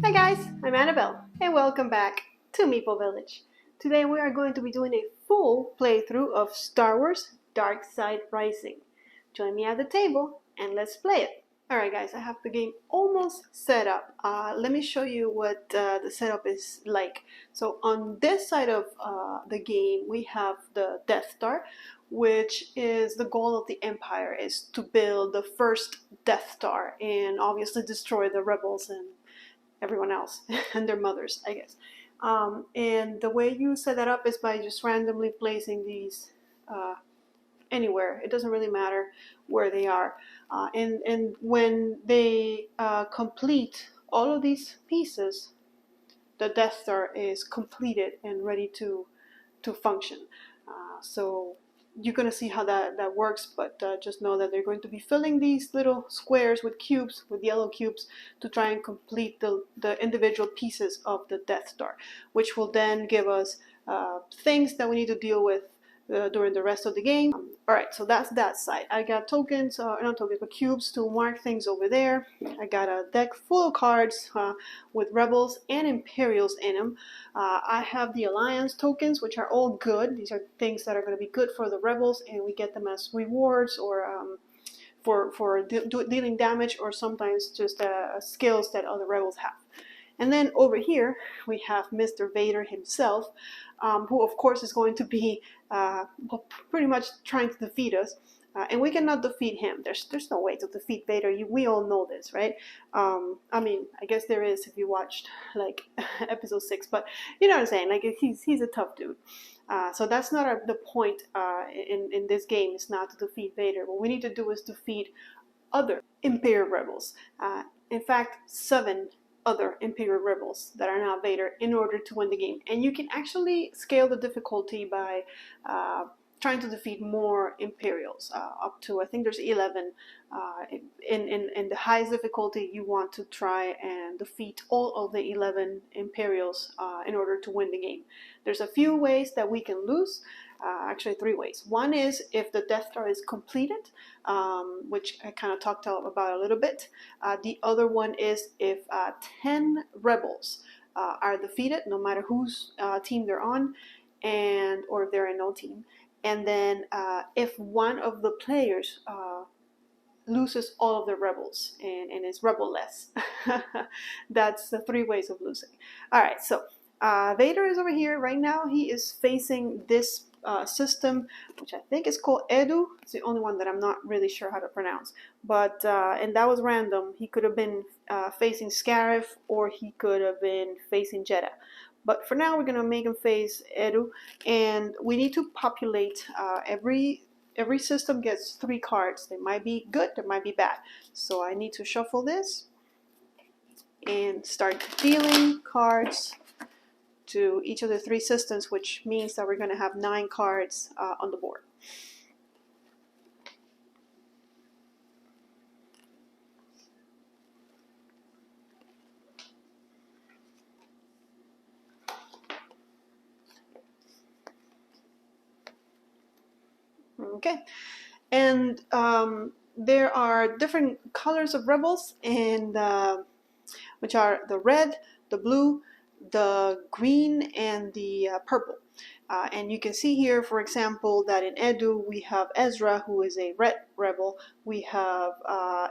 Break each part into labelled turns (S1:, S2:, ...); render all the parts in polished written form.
S1: Hi guys, I'm Annabelle, and welcome back to Meeple Village. Today we are going to be doing a full playthrough of Star Wars Dark Side Rising. Join me at the table and let's play it. Alright guys, I have the game almost set up. Let me show you what the setup is like. So on this side of the game we have the Death Star, which is the goal of the Empire, is to build the first Death Star and obviously destroy the rebels and everyone else and their mothers, I guess. And the way you set that up is by just randomly placing these anywhere. It doesn't really matter where they are. And when they complete all of these pieces, the Death Star is completed and ready to function. So you're going to see how that works, but just know that they're going to be filling these little squares with cubes, with yellow cubes, to try and complete the individual pieces of the Death Star, which will then give us things that we need to deal with during the rest of the game. Alright, so that's that side. I got tokens, not tokens, but cubes to mark things over there. I got a deck full of cards with Rebels and Imperials in them. I have the Alliance tokens, which are all good. These are things that are going to be good for the Rebels, and we get them as rewards or for dealing damage, or sometimes just skills that other Rebels have. And then over here we have Mr. Vader himself, who of course is going to be pretty much trying to defeat us. And we cannot defeat him. There's no way to defeat Vader. We all know this, right? I mean, I guess there is if you watched like episode 6, but you know what I'm saying. Like he's a tough dude. So that's not the point in this game. Is not to defeat Vader. What we need to do is defeat other Imperial rebels. In fact, 7 other Imperial rebels that are not Vader in order to win the game. And you can actually scale the difficulty by trying to defeat more Imperials, up to, I think there's 11. In the highest difficulty, you want to try and defeat all of the 11 Imperials in order to win the game. There's a few ways that we can lose. Actually 3 ways. One is if the Death Star is completed, which I kind of talked about a little bit. The other one is if 10 rebels are defeated, no matter whose team they're on, or if they're in no team. And then if one of the players loses all of the rebels and is rebel-less. That's the 3 ways of losing. All right, so Vader is over here right now. He is facing this system, which I think is called Edu. It's the only one that I'm not really sure how to pronounce. But and that was random. He could have been facing Scarif, or he could have been facing Jeddah. But for now, we're gonna make him face Edu, and we need to populate every system gets 3 cards. They might be good, they might be bad. So I need to shuffle this and start dealing cards to each of the 3 systems, which means that we're going to have 9 cards on the board. Okay, and there are different colors of rebels, and which are the red, the blue, the green, and the purple. And you can see here, for example, that in Edu we have Ezra, who is a red rebel. We have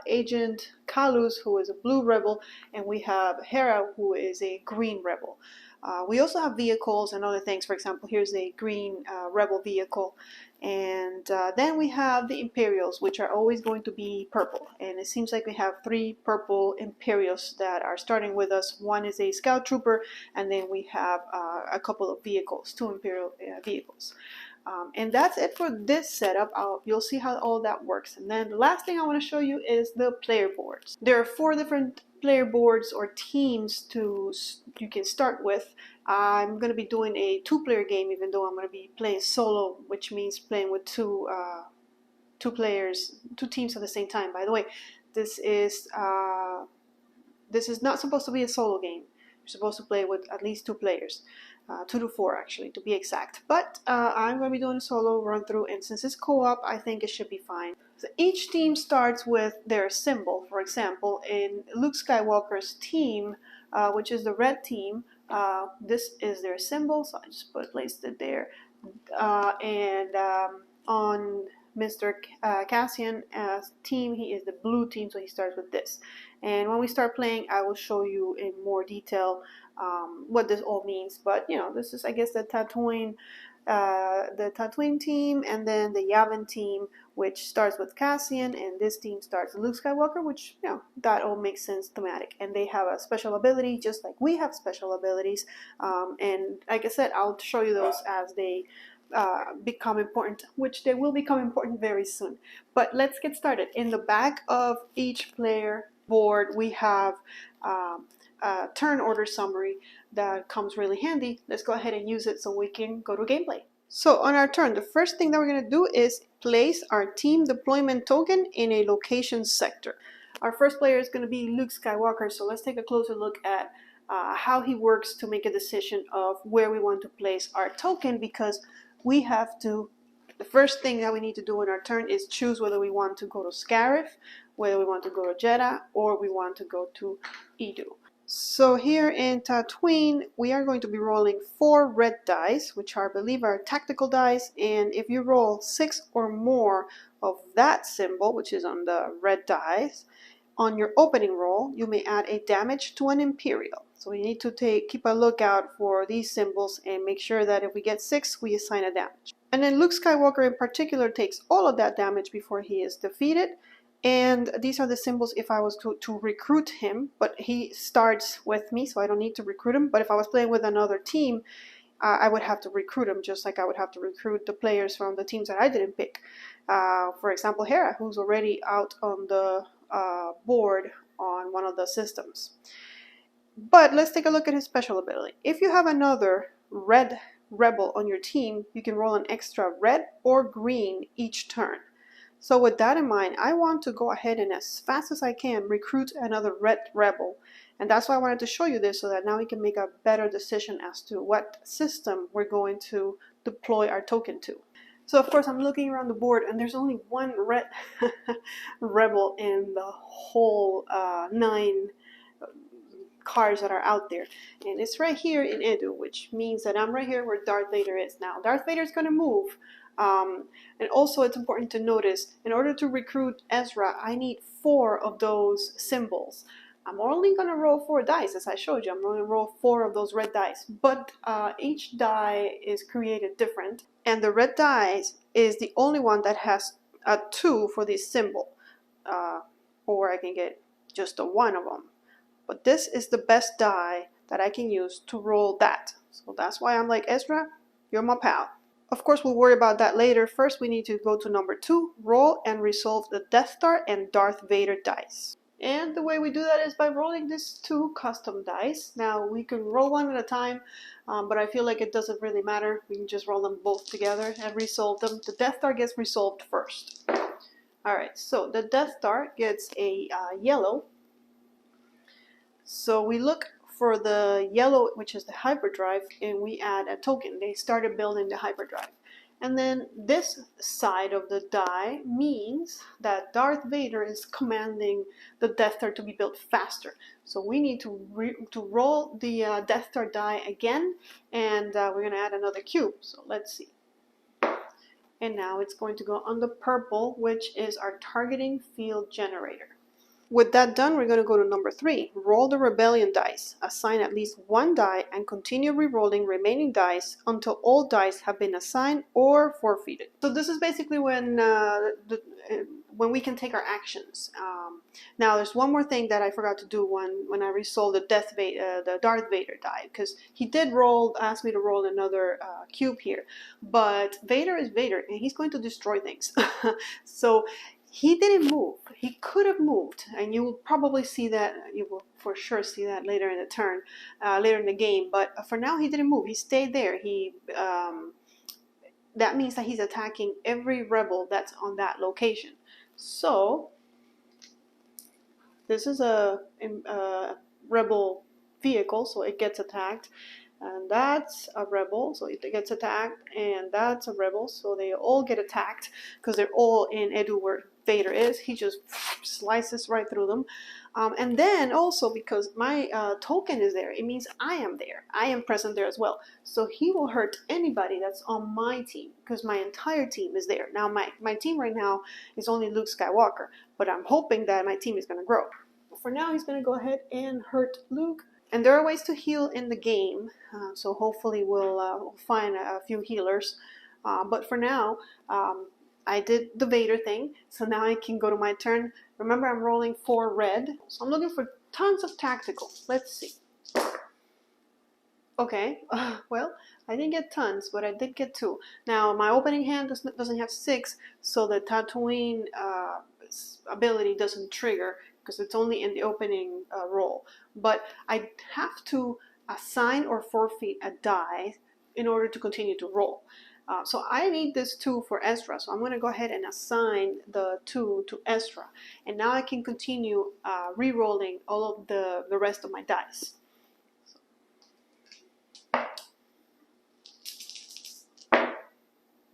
S1: Agent Kalus, who is a blue rebel, and we have Hera, who is a green rebel. We also have vehicles and other things. For example, here's a green rebel vehicle. And then we have the Imperials, which are always going to be purple. And it seems like we have 3 purple Imperials that are starting with us. One is a scout trooper, and then we have a couple of vehicles, 2 Imperial vehicles. And that's it for this setup. You'll see how all that works. And then the last thing I want to show you is the player boards. There are 4 different player boards or teams you can start with. I'm going to be doing a 2-player game, even though I'm going to be playing solo, which means playing with 2 players, 2 teams at the same time. By the way, this is not supposed to be a solo game. You're supposed to play with at least 2 players. 2 to 4 actually, to be exact. But I'm going to be doing a solo run through, and since it's co-op, I think it should be fine. So each team starts with their symbol. For example, in Luke Skywalker's team, which is the red team, this is their symbol, so I just placed it there. On Mr. Cassian team, he is the blue team, so he starts with this. And when we start playing, I will show you in more detail what this all means. But you know, this is, I guess, the Tatooine team, and then the Yavin team, which starts with Cassian, and this team starts with Luke Skywalker, which, you know, that all makes sense thematic. And they have a special ability, just like we have special abilities. And like I said, I'll show you those as they become important, which they will become important very soon. But let's get started. In the back of each player board, we have a turn order summary that comes really handy. Let's go ahead and use it so we can go to gameplay. So on our turn, the first thing that we're going to do is place our team deployment token in a location sector. Our first player is going to be Luke Skywalker, so let's take a closer look at how he works to make a decision of where we want to place our token, because we have to, the first thing that we need to do in our turn is choose whether we want to go to Scarif, whether we want to go to Jeddah, or we want to go to Edu. So here in Tatooine, we are going to be rolling 4 red dice, which are, I believe, are tactical dice, and if you roll 6 or more of that symbol, which is on the red dice, on your opening roll, you may add a damage to an Imperial. So we need to keep a lookout for these symbols and make sure that if we get 6, we assign a damage. And then Luke Skywalker in particular takes all of that damage before he is defeated. And these are the symbols if I was to recruit him, but he starts with me, so I don't need to recruit him. But if I was playing with another team, I would have to recruit him, just like I would have to recruit the players from the teams that I didn't pick. For example, Hera, who's already out on the board on one of the systems. But let's take a look at his special ability. If you have another red rebel on your team, you can roll an extra red or green each turn. So with that in mind, I want to go ahead and as fast as I can recruit another red rebel. And that's why I wanted to show you this, so that now we can make a better decision as to what system we're going to deploy our token to. So of course I'm looking around the board, and there's only one red rebel in the whole 9 cards that are out there, and it's right here in Edu, which means that I'm right here where Darth Vader is now. Darth Vader is going to move, and also it's important to notice, in order to recruit Ezra, I need 4 of those symbols. I'm only going to roll 4 dice, as I showed you. I'm going to roll 4 of those red dice, but each die is created different, and the red dice is the only one that has a 2 for this symbol, or I can get just a 1 of them. But this is the best die that I can use to roll that. So that's why I'm like, Ezra, you're my pal. Of course, we'll worry about that later. First, we need to go to number 2, roll and resolve the Death Star and Darth Vader dice. And the way we do that is by rolling these 2 custom dice. Now, we can roll one at a time, but I feel like it doesn't really matter. We can just roll them both together and resolve them. The Death Star gets resolved first. Alright, so the Death Star gets a yellow. So we look for the yellow, which is the hyperdrive, and we add a token. They started building the hyperdrive. And then this side of the die means that Darth Vader is commanding the Death Star to be built faster. So we need to roll the Death Star die again, and we're going to add another cube. So let's see. And now it's going to go on the purple, which is our targeting field generator. With that done, we're going to go to number 3. Roll the rebellion dice. Assign at least 1 die and continue re-rolling remaining dice until all dice have been assigned or forfeited. So this is basically when we can take our actions. Now there's one more thing that I forgot to do when I resolved the Darth Vader die, because he did ask me to roll another cube here. But Vader is Vader, and he's going to destroy things. So he didn't move. He could have moved, and you will probably see that. You will for sure see that later in the turn, later in the game. But for now, he didn't move. He stayed there. That means that he's attacking every rebel that's on that location. So this is a rebel vehicle, so it gets attacked. and that's a rebel, so it gets attacked, and that's a rebel, so they all get attacked because they're all in Edu where Vader is. He just slices right through them. And then also because my token is there, it means I am there. I am present there as well. So he will hurt anybody that's on my team because my entire team is there. Now my team right now is only Luke Skywalker, but I'm hoping that my team is going to grow. For now, he's going to go ahead and hurt Luke. And there are ways to heal in the game, so hopefully we'll find a few healers. But for now, I did the Vader thing, so now I can go to my turn. Remember, I'm rolling 4 red, so I'm looking for tons of tactical. Let's see. Okay, well, I didn't get tons, but I did get 2. Now, my opening hand doesn't have 6, so the Tatooine ability doesn't trigger because it's only in the opening roll. But I have to assign or forfeit a die in order to continue to roll. So I need this 2 for Ezra, so I'm going to go ahead and assign the 2 to Ezra. And now I can continue re-rolling all of the rest of my dice.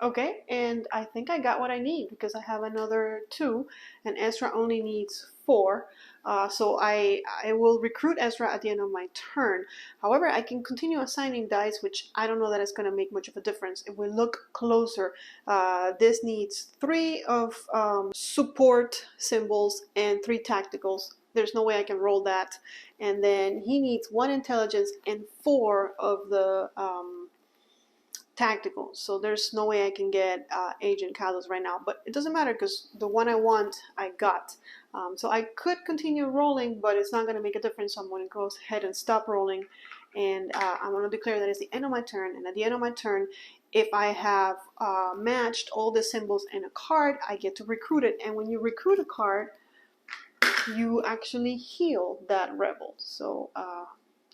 S1: Okay, and I think I got what I need because I have another 2, and Ezra only needs 4. So I will recruit Ezra at the end of my turn. However, I can continue assigning dice, which I don't know that it's going to make much of a difference. If we look closer, this needs 3 of support symbols and 3 tacticals. There's no way I can roll that. And then he needs 1 intelligence and 4 of the tactical, so there's no way I can get Agent Kalos right now, but it doesn't matter because the one I want I got. So I could continue rolling, but it's not going to make a difference, so I'm going to go ahead and stop rolling, and I'm going to declare that it's the end of my turn. And at the end of my turn, if I have matched all the symbols in a card, I get to recruit it, and when you recruit a card, you actually heal that rebel. So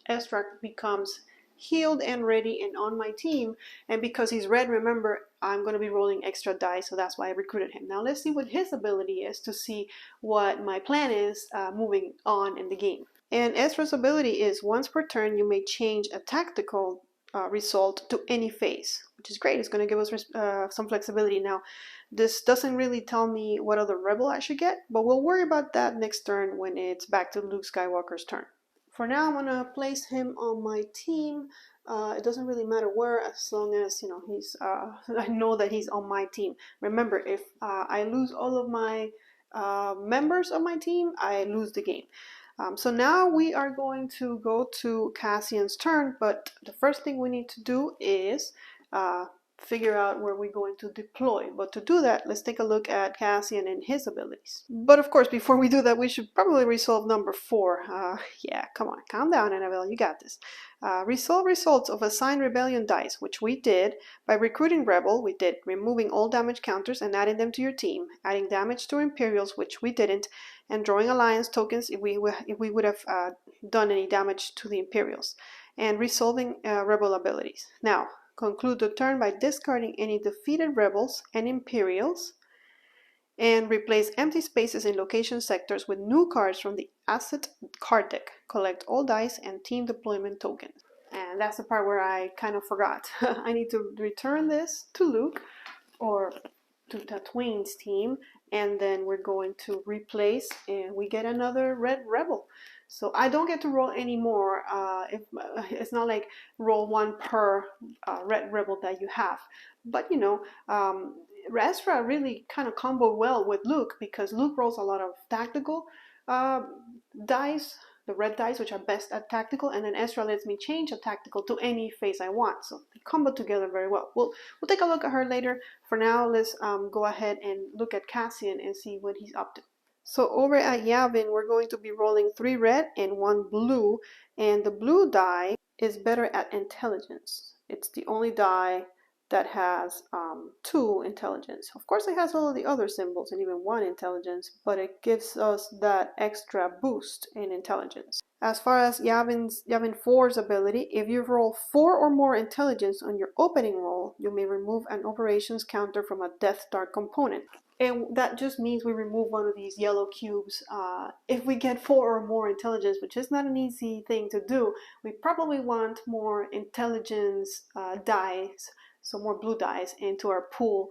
S1: Ezra becomes healed and ready and on my team, and because he's red, remember, I'm going to be rolling extra dice, so that's why I recruited him. Now let's see what his ability is to see what my plan is moving on in the game. And Ezra's ability is once per turn you may change a tactical result to any phase, which is great. It's going to give us some flexibility. Now this doesn't really tell me what other rebel I should get, but we'll worry about that next turn when it's back to Luke Skywalker's turn. For now, I'm going to place him on my team. It doesn't really matter where, as long as, you know, he's, I know that he's on my team. Remember, if I lose all of my members of my team, I lose the game. So now we are going to go to Cassian's turn, but the first thing we need to do is figure out where we're going to deploy. But to do that, let's take a look at Cassian and his abilities. But of course, before we do that, we should probably resolve number 4. Yeah, come on, calm down, Annabelle, you got this. Resolve results of assigned rebellion dice, which we did by recruiting rebel. We did removing all damage counters and adding them to your team, adding damage to Imperials, which we didn't, and drawing alliance tokens if we would have done any damage to the Imperials, and resolving rebel abilities. Now, conclude the turn by discarding any defeated rebels and Imperials, and replace empty spaces in location sectors with new cards from the asset card deck. Collect all dice and team deployment tokens. And that's the part where I kind of forgot. I need to return this to Luke, or to Tatooine's team, and then we're going to replace, and we get another red rebel. So I don't get to roll anymore. It's not like roll 1 per red rebel that you have. But you know, Ezra really kind of comboed well with Luke, because Luke rolls a lot of tactical dice, the red dice, which are best at tactical, and then Ezra lets me change a tactical to any phase I want. So they combo together very well. We'll take a look at her later. For now, let's go ahead and look at Cassian and see what he's up to. So over at Yavin, we're going to be rolling 3 red and 1 blue, and the blue die is better at intelligence. It's the only die that has 2 intelligence. Of course, it has all of the other symbols and even 1 intelligence, but it gives us that extra boost in intelligence. As far as Yavin 4's ability, if you roll 4 or more intelligence on your opening roll, you may remove an operations counter from a Death Star component. And that just means we remove one of these yellow cubes. If we get 4 or more intelligence, which is not an easy thing to do, we probably want more intelligence dice, so more blue dice into our pool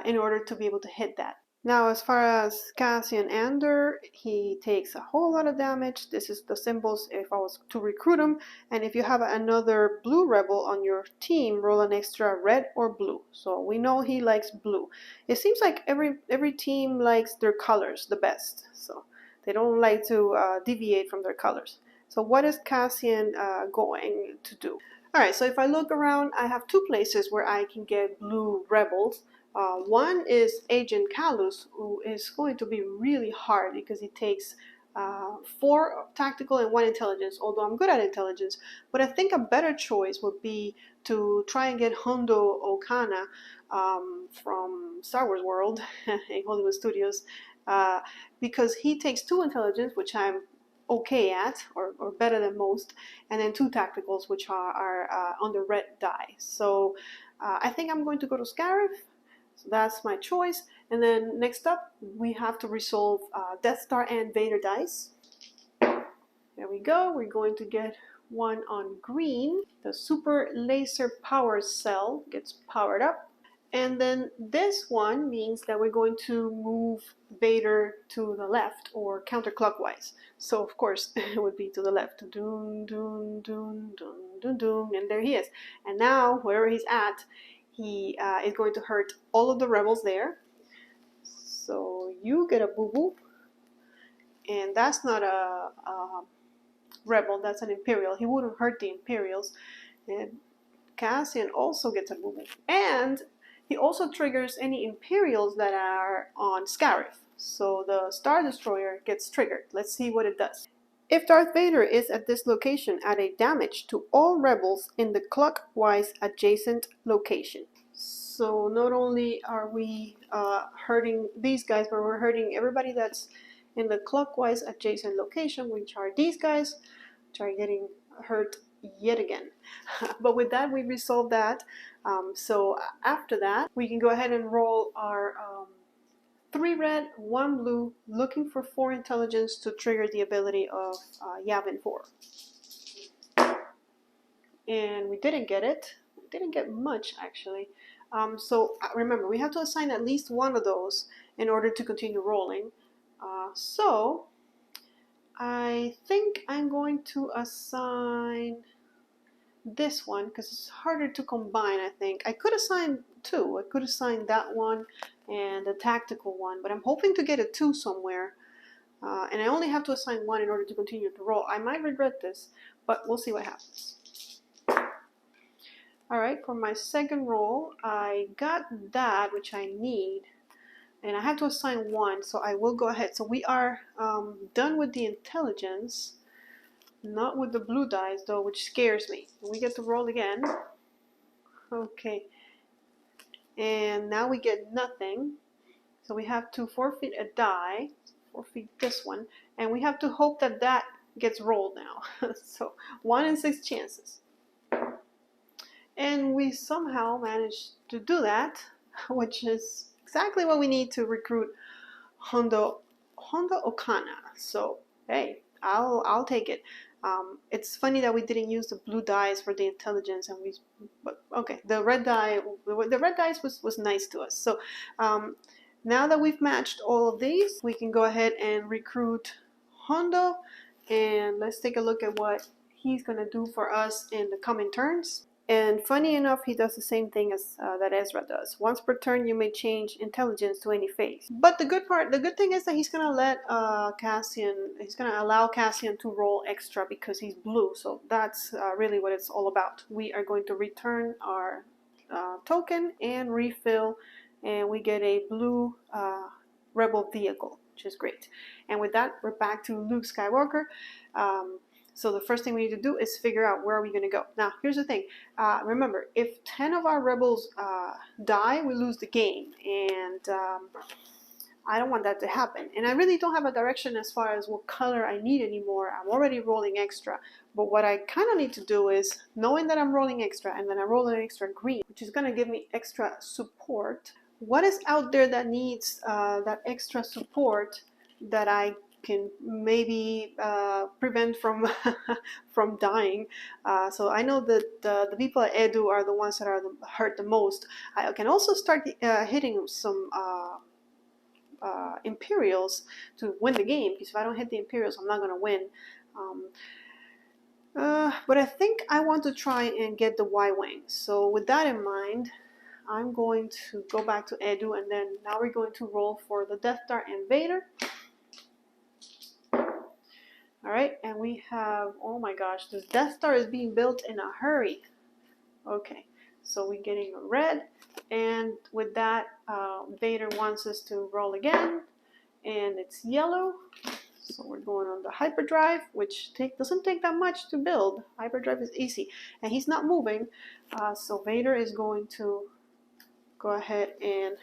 S1: in order to be able to hit that. Now, as far as Cassian Andor, he takes a whole lot of damage. This is the symbols if I was to recruit him. And if you have another blue rebel on your team, roll an extra red or blue. So we know he likes blue. It seems like every team likes their colors the best. So they don't like to deviate from their colors. So what is Cassian going to do? Alright, so if I look around, I have 2 places where I can get blue rebels. One is Agent Callus, who is going to be really hard because he takes 4 tactical and 1 intelligence, although I'm good at intelligence. But I think a better choice would be to try and get Hondo Okana from Star Wars World in Hollywood Studios, because he takes 2 intelligence, which I'm okay at, or better than most, and then 2 tacticals, which are on the red die. So I think I'm going to go to Scarif. So that's my choice. And then next up, we have to resolve Death Star and Vader dice. There we go. We're going to get one on green. The super laser power cell gets powered up. And then this one means that we're going to move Vader to the left or counterclockwise. So of course it would be to the left. Doom, doom, doom, doom, doom, doom. And there he is. And now wherever he's at, he is going to hurt all of the rebels there. So you get a boo-boo. And that's not a rebel, that's an Imperial. He wouldn't hurt the Imperials. And Cassian also gets a boo-boo. And he also triggers any Imperials that are on Scarif. So the Star Destroyer gets triggered. Let's see what it does. If Darth Vader is at this location, add a damage to all rebels in the clockwise adjacent location. So not only are we hurting these guys, but we're hurting everybody that's in the clockwise adjacent location, which are these guys, which are getting hurt yet again. But with that, we resolved that. So after that, we can go ahead and roll our 3 red, 1 blue, looking for 4 intelligence to trigger the ability of Yavin 4. And we didn't get it. We didn't get much, actually. So remember, we have to assign at least one of those in order to continue rolling. So I think I'm going to assign this one because it's harder to combine, I think. I could assign 2. I could assign that one and the tactical one, but I'm hoping to get a 2 somewhere. And I only have to assign 1 in order to continue to roll. I might regret this, but we'll see what happens. Alright, for my second roll, I got that, which I need. And I have to assign 1, so I will go ahead. So we are done with the intelligence. Not with the blue dice, though, which scares me. We get to roll again. Okay. And now we get nothing. So we have to forfeit a die. Forfeit this one. And we have to hope that that gets rolled now. So 1 in 6 chances. And we somehow managed to do that, which is exactly what we need to recruit Hondo Okana. So, hey, I'll take it. It's funny that we didn't use the blue dice for the intelligence, and but okay, the red dice was nice to us. So now that we've matched all of these, we can go ahead and recruit Hondo, and let's take a look at what he's gonna do for us in the coming turns. And funny enough, he does the same thing as that Ezra does. Once per turn, you may change intelligence to any phase. But the good thing is that he's gonna let he's gonna allow Cassian to roll extra because he's blue. So that's really what it's all about. We are going to return our token and refill, and we get a blue rebel vehicle, which is great. And with that, we're back to Luke Skywalker. So the first thing we need to do is figure out where are we going to go. Now, here's the thing. Remember, if 10 of our rebels die, we lose the game. And I don't want that to happen. And I really don't have a direction as far as what color I need anymore. I'm already rolling extra. But what I kind of need to do is, knowing that I'm rolling extra, and then I roll an extra green, which is going to give me extra support, what is out there that needs that extra support that I can maybe prevent from from dying. So I know that the people at Edu are the ones that are hurt the most. I can also start hitting some Imperials to win the game, because if I don't hit the Imperials, I'm not going to win. But I think I want to try and get the Y-Wing. So with that in mind, I'm going to go back to Edu, and then now we're going to roll for the Death Star and Vader. Alright, and we have, oh my gosh, this Death Star is being built in a hurry. Okay, so we're getting a red, and with that, Vader wants us to roll again, and it's yellow. So we're going on the hyperdrive, which doesn't take that much to build. Hyperdrive is easy, and he's not moving, so Vader is going to go ahead and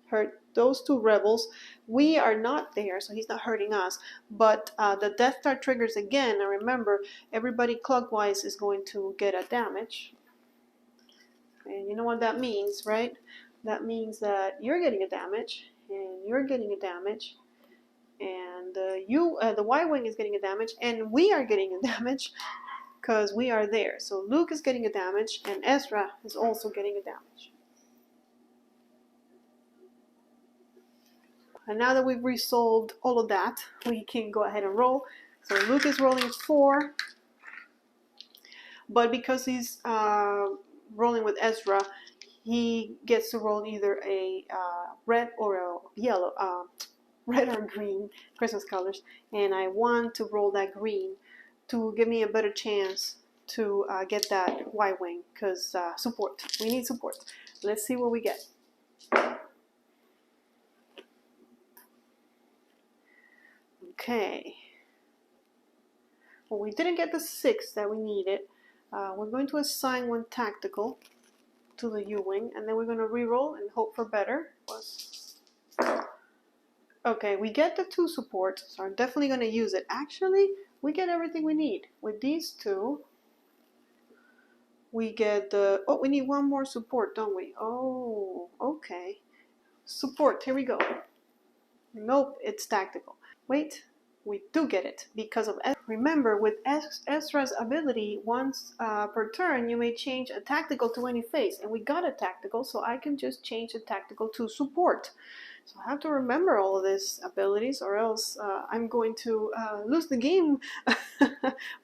S1: hurt those two rebels. We are not there, so he's not hurting us, but the Death Star triggers again, and remember, everybody clockwise is going to get a damage. And you know what that means, right? That means that you're getting a damage, and you're getting a damage, and the Y-Wing is getting a damage, and we are getting a damage, because we are there. So Luke is getting a damage, and Ezra is also getting a damage. And now that we've resolved all of that, we can go ahead and roll. So Luke is rolling 4, but because he's rolling with Ezra, he gets to roll either a red or a yellow, red or green, Christmas colors, and I want to roll that green to give me a better chance to get that Y-Wing, because support. We need support. Let's see what we get. Okay. Well, we didn't get the 6 that we needed. We're going to assign 1 tactical to the U-Wing, and then we're going to re-roll and hope for better. Okay, we get the 2 support, so I'm definitely going to use it. Actually, we get everything we need. With these 2, we get the... Oh, we need 1 more support, don't we? Oh, okay. Support, here we go. Nope, it's tactical. Wait, we do get it because of... Remember, with Ezra's ability, once per turn, you may change a tactical to any phase. And we got a tactical, so I can just change the tactical to support. So I have to remember all of these abilities, or else I'm going to lose the game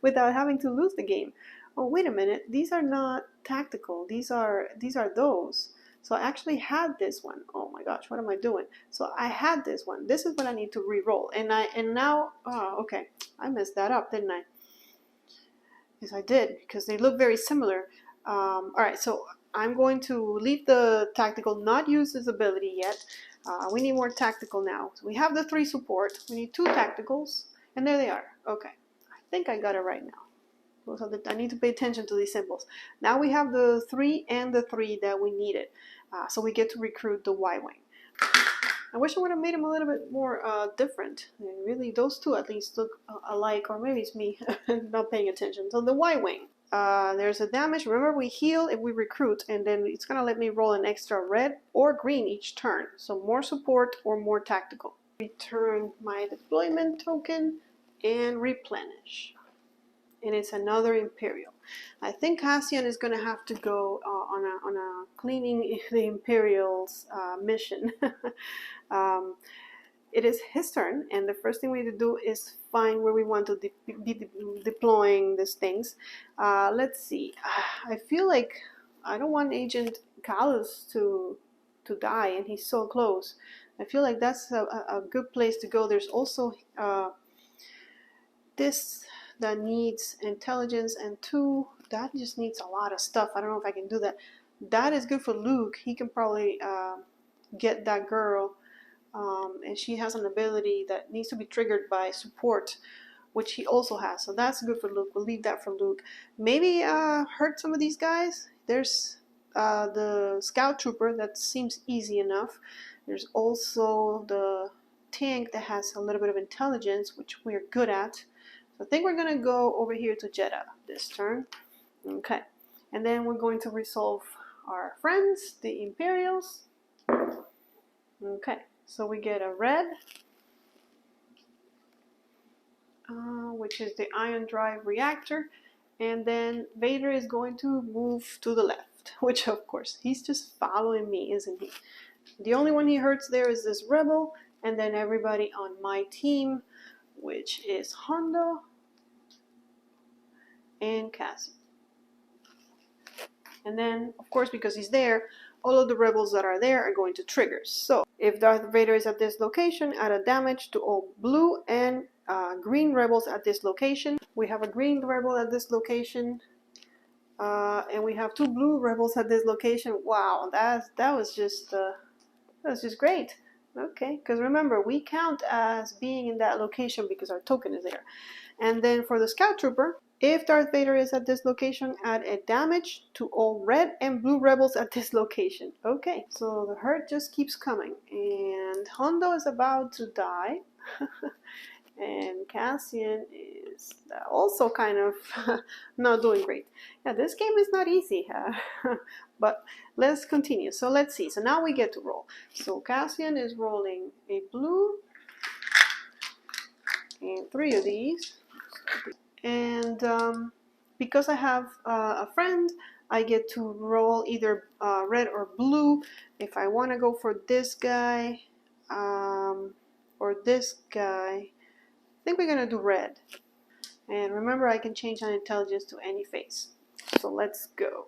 S1: without having to lose the game. Oh, wait a minute. These are not tactical. These are those. So I actually had this one. Oh my gosh, what am I doing? So I had this one. This is what I need to re-roll. And now, oh, okay. I messed that up, didn't I? Yes, I did, because they look very similar. All right, so I'm going to leave the tactical, not use this ability yet. We need more tactical now. So we have the 3 support. We need 2 tacticals, and there they are. Okay, I think I got it right now. So I need to pay attention to these symbols. Now we have the 3 and the 3 that we needed. So we get to recruit the Y-Wing. I wish I would have made them a little bit more different. And really, those 2 at least look alike, or maybe it's me not paying attention. So the Y-Wing. There's a damage. Remember, we heal if we recruit, and then it's going to let me roll an extra red or green each turn. So more support or more tactical. Return my deployment token and replenish. And it's another Imperial. I think Cassian is going to have to go on a cleaning the Imperials mission. It is his turn, and the first thing we need to do is find where we want to be deploying these things. Let's see. I feel like I don't want Agent Callus to die, and he's so close. I feel like that's a good place to go. There's also this that needs intelligence, and 2 that just needs a lot of stuff. I don't know if I can do that. That is good for Luke. He can probably get that girl, and she has an ability that needs to be triggered by support, which he also has. So that's good for Luke. We'll leave that for Luke. Maybe hurt some of these guys. There's the scout trooper that seems easy enough. There's also the tank that has a little bit of intelligence, which we're good at. So I think we're going to go over here to Jeddah this turn. Okay. And then we're going to resolve our friends, the Imperials. Okay, so we get a red, which is the ion drive reactor, and then Vader is going to move to the left, which of course, he's just following me, isn't he? The only one he hurts there is this rebel, and then everybody on my team, which is Hondo and Cassian. And then, of course, because he's there, all of the rebels that are there are going to trigger. So, if Darth Vader is at this location, add a damage to all blue and green rebels at this location. We have a green rebel at this location, and we have 2 blue rebels at this location. Wow, that was just great. Okay, because remember, we count as being in that location because our token is there. And then for the Scout Trooper, if Darth Vader is at this location, add a damage to all red and blue rebels at this location. Okay, so the hurt just keeps coming. And Hondo is about to die. And Cassian is also kind of not doing great. Yeah, this game is not easy. But let's continue. So let's see. So now we get to roll. So Cassian is rolling a blue and 3 of these. And because I have a friend, I get to roll either red or blue. If I want to go for this guy or this guy, I think we're going to do red. And remember, I can change my intelligence to any face. So let's go.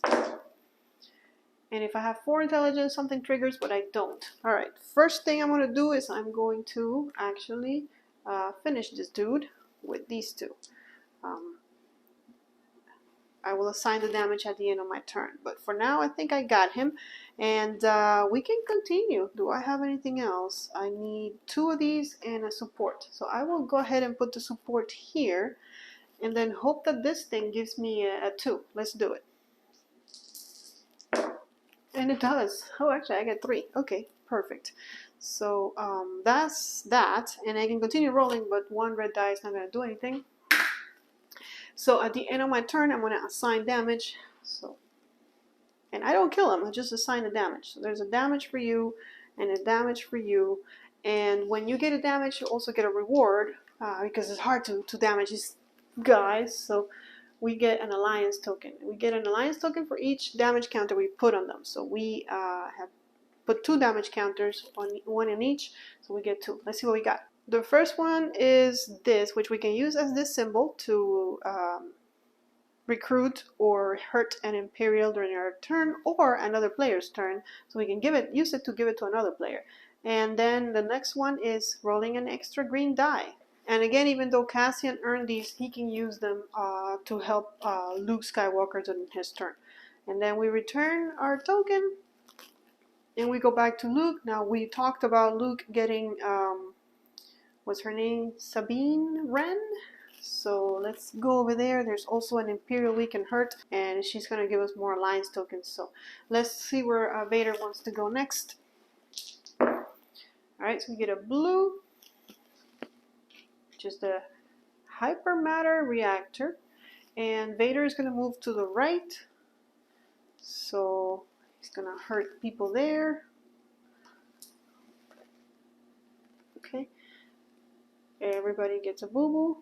S1: And if I have 4 intelligence, something triggers, but I don't. Alright, first thing I'm going to do is I'm going to actually finish this dude with these 2. I will assign the damage at the end of my turn. But for now, I think I got him. And we can continue. Do I have anything else? I need 2 of these and a support. So I will go ahead and put the support here. And then hope that this thing gives me a 2. Let's do it. And it does. Oh, actually, I get 3. Okay, perfect. So that's that. And I can continue rolling, but 1 red die is not going to do anything. So at the end of my turn, I'm going to assign damage. So, and I don't kill him. I just assign the damage. So there's a damage for you and a damage for you. And when you get a damage, you also get a reward because it's hard to damage these guys. So we get an alliance token. We get an alliance token for each damage counter we put on them. So we have put 2 damage counters, one in each. So we get 2. Let's see what we got. The first one is this, which we can use as this symbol to recruit or hurt an Imperial during our turn or another player's turn. So we can use it to give it to another player. And then the next one is rolling an extra green die. And again, even though Cassian earned these, he can use them to help Luke Skywalker during his turn. And then we return our token and we go back to Luke. Now we talked about Luke getting what's her name? Sabine Wren? So let's go over there. There's also an Imperial we can hurt, and she's going to give us more alliance tokens. So let's see where Vader wants to go next. Alright, so we get a blue, which is the hypermatter reactor. And Vader is going to move to the right. So he's going to hurt people there. Okay. Everybody gets a boo-boo.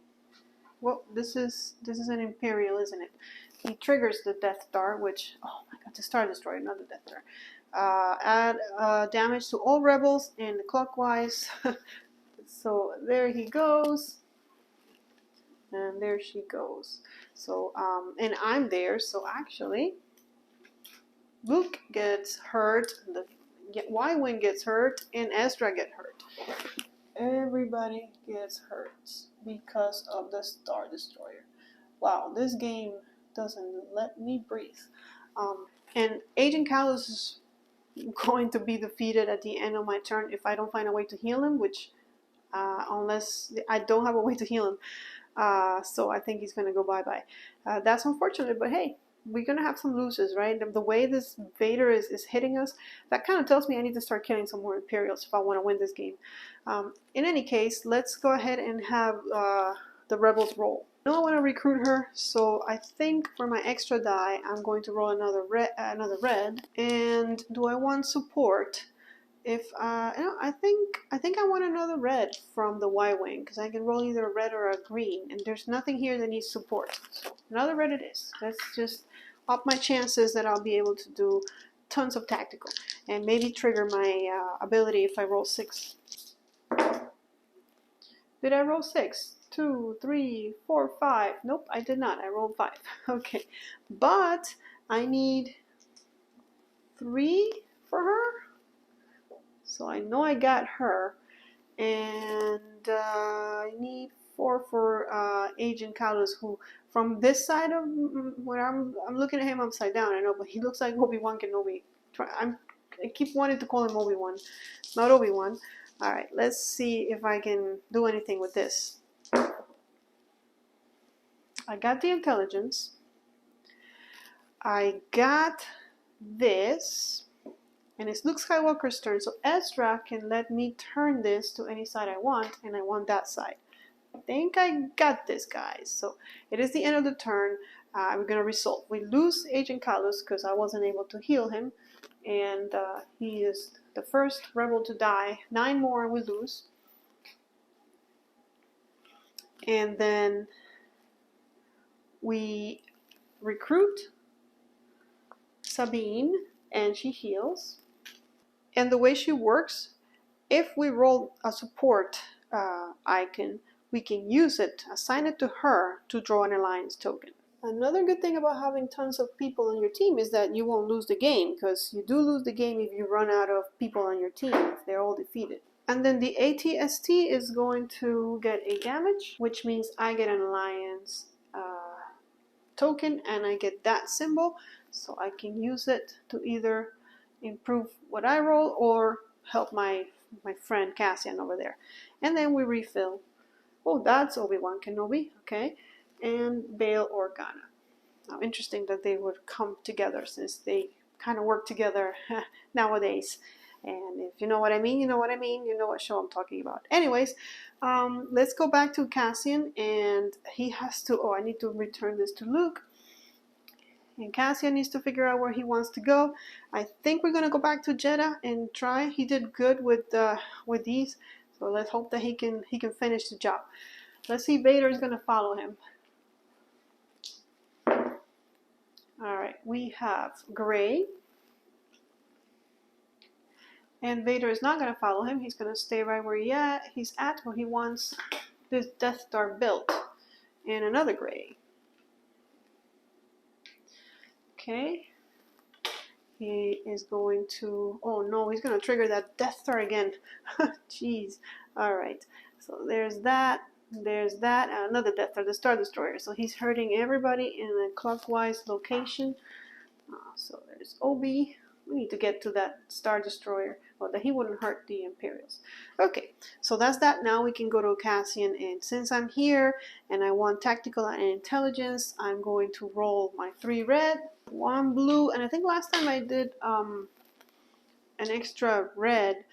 S1: Well, this is an Imperial, isn't it? He triggers the Death Star, which, oh my god, the Star Destroyer, not the Death Star. Add damage to all rebels in clockwise. So there he goes. And there she goes. So, and I'm there, so actually, Luke gets hurt, the Y-Wing gets hurt, and Ezra gets hurt. Everybody gets hurt because of the Star Destroyer. Wow, this game doesn't let me breathe. And Agent Kallus is going to be defeated at the end of my turn if I don't find a way to heal him, which unless I don't have a way to heal him. So I think he's going to go bye-bye. That's unfortunate, but hey, we're going to have some losses, right? The way this Vader is hitting us, that kind of tells me I need to start killing some more Imperials if I want to win this game. In any case, let's go ahead and have the Rebels roll. I know I want to recruit her, so I think for my extra die, I'm going to roll another red. And do I want support? If I think I want another red from the Y-wing because I can roll either a red or a green, and there's nothing here that needs support. So another red it is. Let's just up my chances that I'll be able to do tons of tactical and maybe trigger my ability if I roll 6. Did I roll 6? 2, 3, 4, 5. Nope, I did not. I rolled 5. Okay, but I need 3 for her. So I know I got her, and I need 4 for Agent Kalos, who from this side of where I'm looking at him upside down. I know, but he looks like Obi-Wan Kenobi. I keep wanting to call him Obi-Wan, not Obi-Wan. All right, let's see if I can do anything with this. I got the intelligence. I got this. And it's Luke Skywalker's turn, so Ezra can let me turn this to any side I want, and I want that side. I think I got this, guys. So it is the end of the turn. We're going to resolve. We lose Agent Kalos because I wasn't able to heal him, and he is the first rebel to die. 9 more we lose. And then we recruit Sabine, and she heals. And the way she works, if we roll a support icon, we can use it, assign it to her to draw an alliance token. Another good thing about having tons of people on your team is that you won't lose the game, because you do lose the game if you run out of people on your team, if they're all defeated. And then the ATST is going to get a damage, which means I get an alliance token, and I get that symbol, so I can use it to either improve what I roll or help my friend Cassian over there. And then we refill. Oh, that's Obi-Wan Kenobi, okay, and Bail Organa. Now, interesting that they would come together, since they kind of work together nowadays. And if you know what I mean, you know what I mean. You know what show I'm talking about. Anyways, let's go back to Cassian, and he has to, I need to return this to Luke. And Cassian needs to figure out where he wants to go. I think we're going to go back to Jeddah and try. He did good with these, so let's hope that he can finish the job. Let's see, Vader is going to follow him. All right, we have Gray. And Vader is not going to follow him. He's going to stay right where he's at, where he wants this Death Star built. And another Gray. Okay. He is going to, oh no, he's going to trigger that Death Star again. Jeez. All right. So there's that. There's that. Another Death Star, the Star Destroyer. So he's hurting everybody in a clockwise location. So there's Obi. We need to get to that Star Destroyer. Well, that he wouldn't hurt the Imperials. Okay, so that's that. Now we can go to Cassian, and since I'm here and I want tactical and intelligence, I'm going to roll my 3 red, 1 blue, and I think last time I did an extra red,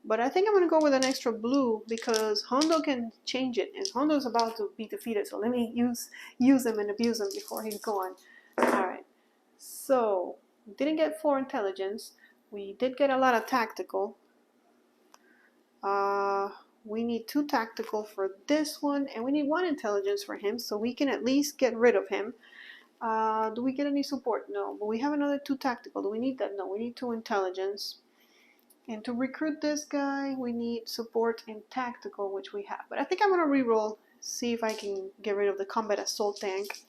S1: but I think I'm going to go with an extra blue because Hondo can change it, and Hondo's about to be defeated, so let me use him and abuse him before he's gone. Alright, so we didn't get 4 intelligence. We did get a lot of tactical. We need 2 tactical for this one, and we need 1 intelligence for him, so we can at least get rid of him. Do we get any support? No, but we have another 2 tactical. Do we need that? No, we need 2 intelligence. And to recruit this guy, we need support and tactical, which we have. But I think I'm going to reroll, see if I can get rid of the combat assault tank.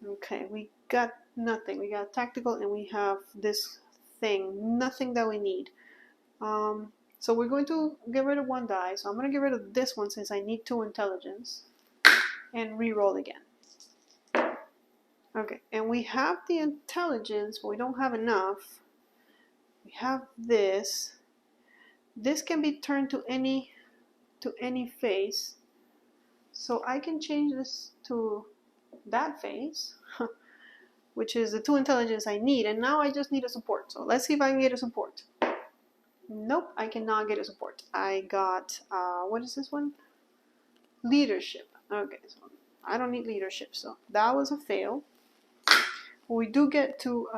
S1: Okay, we got nothing. We got tactical, and we have this thing. Nothing that we need. So we're going to get rid of 1 die. So I'm going to get rid of this one since I need 2 intelligence. And re-roll again. Okay, and we have the intelligence, but we don't have enough. We have this. This can be turned to any face. So I can change this to that face, which is the 2 intelligence I need, and now I just need a support. So let's see if I can get a support. Nope, I cannot get a support. I got what is this one? Leadership. Okay, so I don't need leadership, so that was a fail. We do get to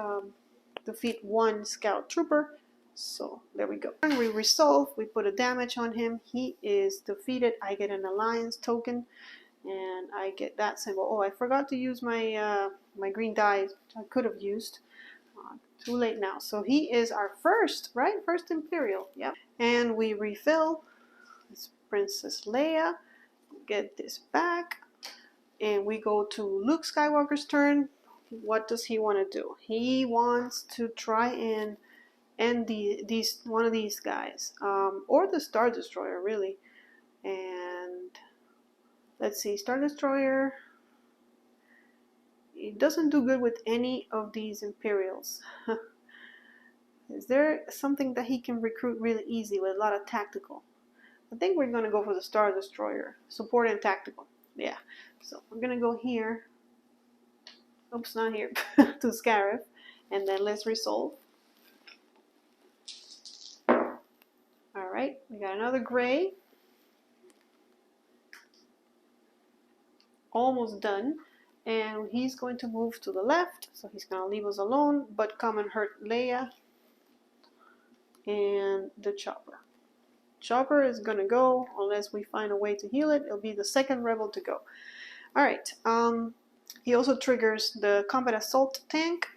S1: defeat one scout trooper, so there we go. And we resolve, we put a damage on him. He is defeated. I get an alliance token, and I get that symbol. Oh, I forgot to use my my green die, which I could have used. Too late now. So he is our first, right? First Imperial. Yep. And we refill. It's Princess Leia. Get this back. And we go to Luke Skywalker's turn. What does he want to do? He wants to try and end one of these guys, or the Star Destroyer, really. And let's see, Star Destroyer. It doesn't do good with any of these Imperials. Is there something that he can recruit really easy with a lot of tactical? I think we're going to go for the Star Destroyer. Support and tactical. Yeah. So we're going to go here. Oops, not here. To Scarif. And then let's resolve. Alright, we got another gray. Almost done. And he's going to move to the left. So he's going to leave us alone, but come and hurt Leia. And the chopper. Chopper is gonna go unless we find a way to heal it. It'll be the second rebel to go. Alright, he also triggers the combat assault tank.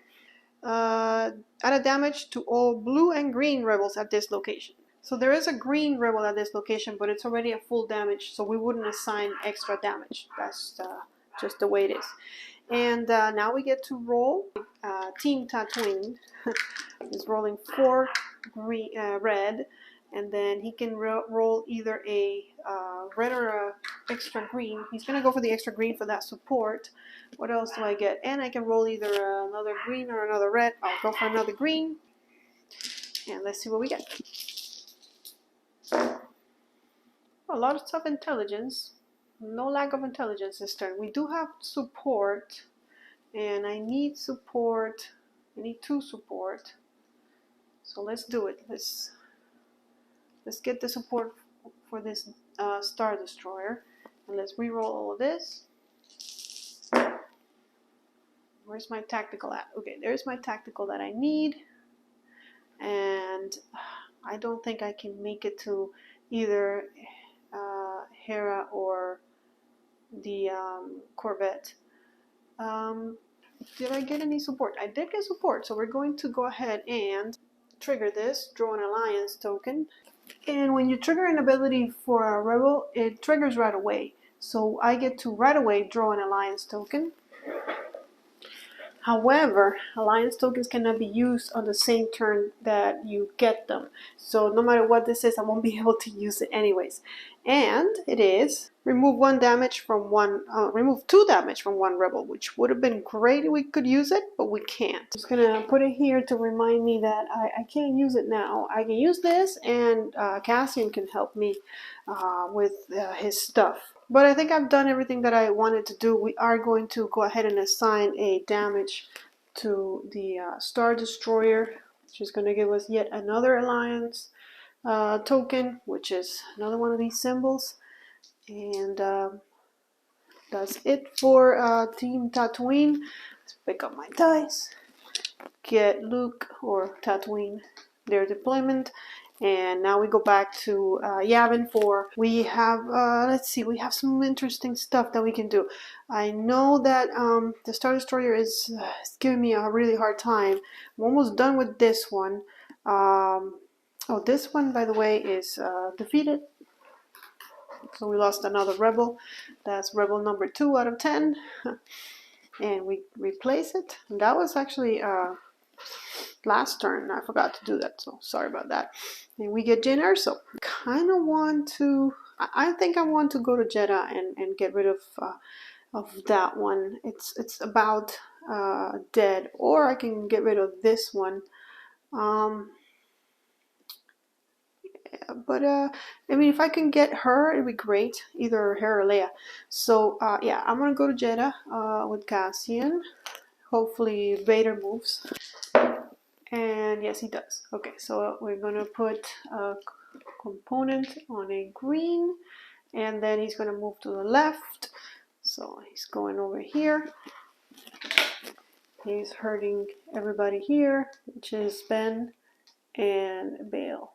S1: Add a damage to all blue and green rebels at this location. So there is a green rebel at this location, but it's already a full damage, so we wouldn't assign extra damage. That's just the way it is. And now we get to roll. Team Tatooine is rolling 4 green, red, and then he can roll either a red or a extra green. He's going to go for the extra green for that support. What else do I get? And I can roll either another green or another red. I'll go for another green. And let's see what we get. A lot of tough intelligence. No lack of intelligence this turn. We do have support. And I need support. I need 2 support. So let's do it. Let's get the support for this Star Destroyer. And let's reroll all of this. Where's my tactical at? Okay, there's my tactical that I need. And I don't think I can make it to either Hera or the Corvette. Did I get any support? I did get support, so we're going to go ahead and trigger this, draw an alliance token. And when you trigger an ability for a rebel, it triggers right away. So I get to right away draw an alliance token. However, alliance tokens cannot be used on the same turn that you get them. So no matter what this is, I won't be able to use it anyways. And it is remove 1 damage from remove 2 damage from 1 rebel, which would have been great if we could use it, but we can't. I'm just gonna put it here to remind me that I can't use it now. I can use this, and Cassian can help me with his stuff. But I think I've done everything that I wanted to do. We are going to go ahead and assign a damage to the Star Destroyer, which is going to give us yet another alliance token, which is another one of these symbols. And that's it for Team Tatooine. Let's pick up my dice, get Luke or Tatooine their deployment. And now we go back to Yavin for, we have, let's see, we have some interesting stuff that we can do. I know that the Star Destroyer is giving me a really hard time. I'm almost done with this one. Oh, this one, by the way, is defeated. So we lost another rebel. That's rebel number 2 out of 10. And we replace it. And that was actually last turn. I forgot to do that, so sorry about that. And we get Jyn Erso. Kind of want to, I think I want to go to Jeddah and get rid of that one. It's about dead. Or I can get rid of this one. But I mean, if I can get her, it'd be great. Either her or Leia. So yeah, I'm gonna go to Jeddah with Cassian. Hopefully Vader moves. And yes, he does. Okay, so we're gonna put a component on a green, And then he's going to move to the left. So he's going over here. He's hurting everybody here, which is Ben and Bale.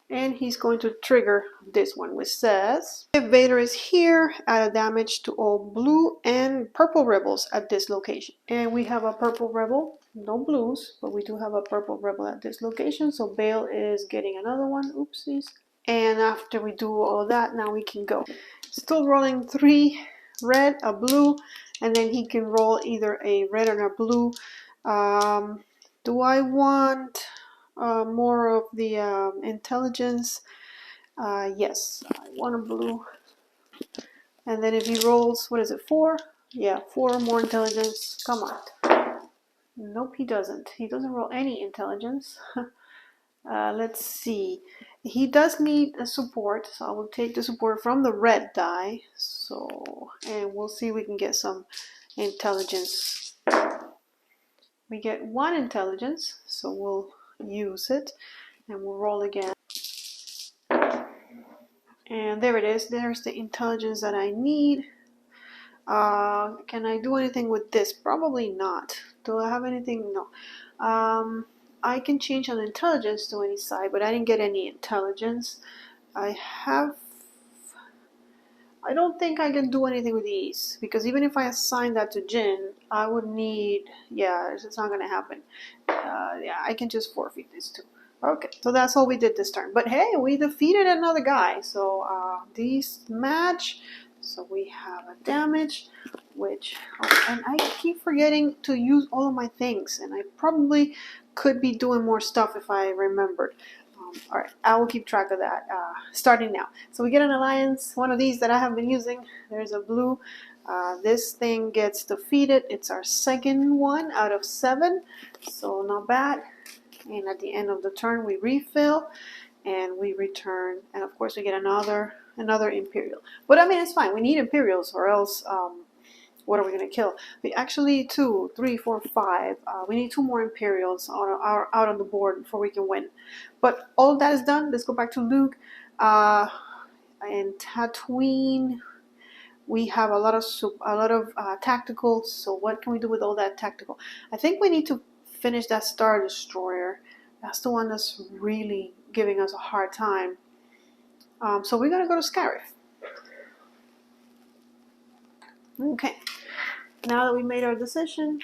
S1: And he's going to trigger this one, which says, if Vader is here, add a damage to all blue and purple rebels at this location. And we have a purple rebel, no blues, but we do have a purple rebel at this location. So Bale is getting another one, oopsies. And after we do all of that, now we can go. Still rolling 3 red, a blue, and then he can roll either a red or a blue. Do I want more of the intelligence? Yes, I want a blue. And then if he rolls, what is it, 4? Yeah, 4 more intelligence. Come on. Nope, he doesn't. He doesn't roll any intelligence. Let's see. He does need a support, so I will take the support from the red die. So, and we'll see if we can get some intelligence. We get 1 intelligence, so we'll use it, and we'll roll again. And there it is. There's the intelligence that I need. Can I do anything with this? Probably not. Do I have anything? No. I can change an intelligence to any side, but I didn't get any intelligence. I don't think I can do anything with these, because even if I assign that to Jin, I would need, yeah, it's not going to happen. Yeah, I can just forfeit this too. Okay, so that's all we did this turn. But hey, we defeated another guy, so these match. So we have a damage, which, and I keep forgetting to use all of my things, and I probably could be doing more stuff if I remembered. All right, I will keep track of that starting now. So we get an alliance, one of these that I have been using. There's a blue. This thing gets defeated. It's our second one out of 7, so not bad. And at the end of the turn, we refill and we return, and of course we get another Imperial. But I mean, it's fine. We need Imperials, or else what are we going to kill? We actually 2, 3, 4, 5. We need 2 more Imperials out on the board before we can win. But all of that is done. Let's go back to Luke. And Tatooine, we have a lot of tactical. So what can we do with all that tactical? I think we need to finish that Star Destroyer. That's the one that's really giving us a hard time. So we're going to go to Scarif. Okay. Now that we made our decision,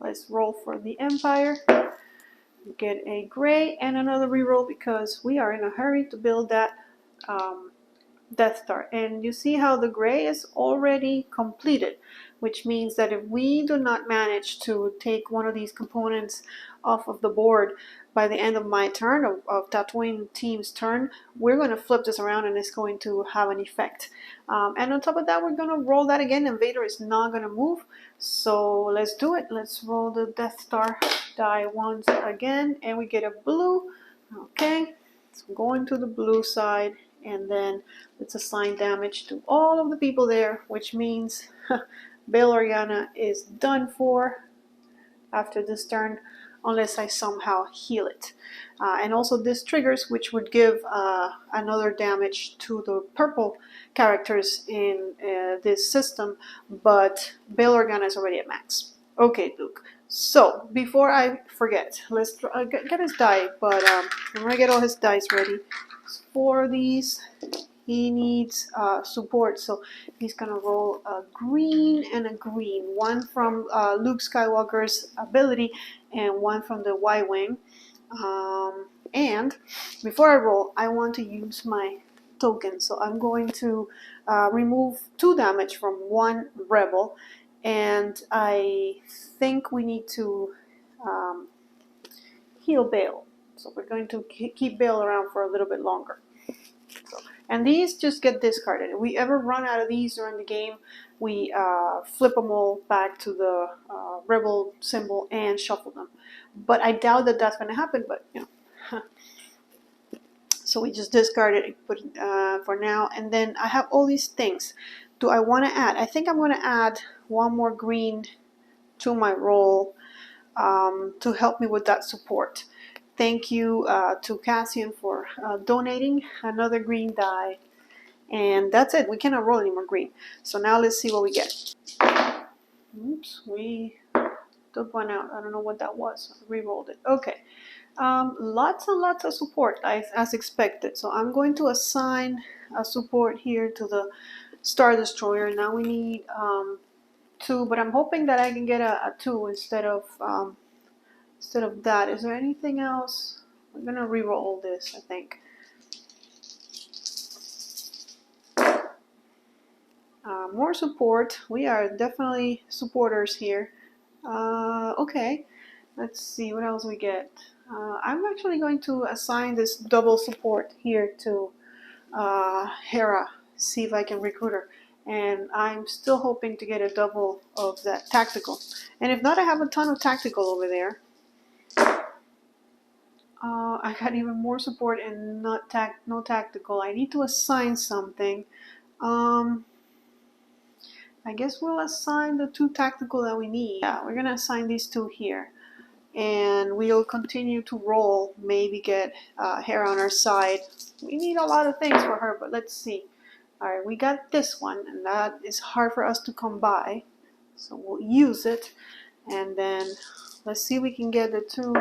S1: let's roll for the Empire. Get a gray and another reroll because we are in a hurry to build that Death Star. And you see how the gray is already completed, which means that if we do not manage to take one of these components off of the board by the end of my turn, of Tatooine team's turn, we're going to flip this around and it's going to have an effect. And on top of that, we're going to roll that again, and Vader is not going to move. So let's do it. Let's roll the Death Star die once again, and we get a blue. Okay, so going to the blue side, and then let's assign damage to all of the people there, which means Bail Organa is done for after this turn, unless I somehow heal it. And also this triggers, which would give another damage to the purple characters in this system, but Bail Organa is already at max. Okay, Luke. So, before I forget, let's get his die, but I'm going to get all his dice ready. For these, he needs support, so he's going to roll a green and a green. One from Luke Skywalker's ability and one from the Y-Wing. And before I roll, I want to use my token, so I'm going to remove 2 damage from 1 rebel, and I think we need to heal Bail. So we're going to keep Bail around for a little bit longer. So, and these just get discarded. If we ever run out of these during the game, we flip them all back to the rebel symbol and shuffle them. But I doubt that that's going to happen, but you know. So we just discard it for now. And then I have all these things. Do I want to add? I think I'm going to add 1 more green to my roll to help me with that support. Thank you to Cassian for donating another green die. And that's it. We cannot roll any more green. So now let's see what we get. Oops, we took one out. I don't know what that was. I re-rolled it. Okay. Lots and lots of support as expected. So I'm going to assign a support here to the Star Destroyer. Now we need 2, but I'm hoping that I can get a 2 instead of that. Is there anything else? I'm gonna re-roll this, I think. More support. We are definitely supporters here. Okay, let's see what else we get. I'm actually going to assign this double support here to Hera, see if I can recruit her. And I'm still hoping to get a double of that tactical. And if not, I have a ton of tactical over there. I got even more support and no tactical. I need to assign something. I guess we'll assign the 2 tactical that we need. Yeah, we're gonna assign these 2 here. And we'll continue to roll, maybe get Hera on our side. We need a lot of things for her, but let's see. Alright, we got this one, and that is hard for us to come by. So we'll use it, and then let's see if we can get the 2.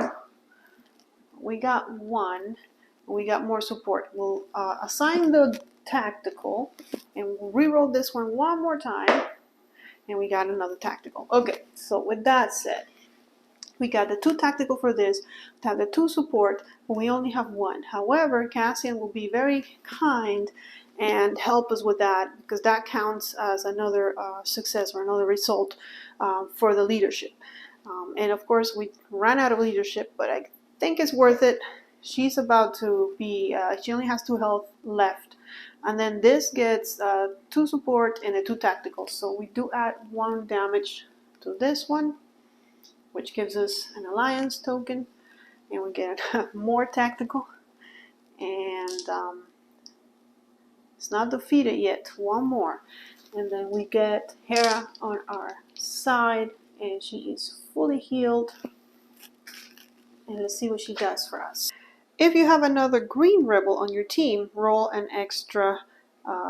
S1: We got 1, we got more support. We'll assign the tactical, and we'll re-roll this one more time, and we got another tactical. Okay, so with that said, we got the 2 tactical for this, we have the 2 support, but we only have 1. However, Cassian will be very kind and help us with that, because that counts as another success or another result for the leadership. And of course, we ran out of leadership, but I think it's worth it. She's about to be, she only has 2 health left. And then this gets 2 support and a 2 tactical. So we do add 1 damage to this one, which gives us an alliance token, and we get more tactical. And it's not defeated yet. 1 more, and then we get Hera on our side, and she is fully healed. And let's see what she does for us. If you have another green rebel on your team, roll an extra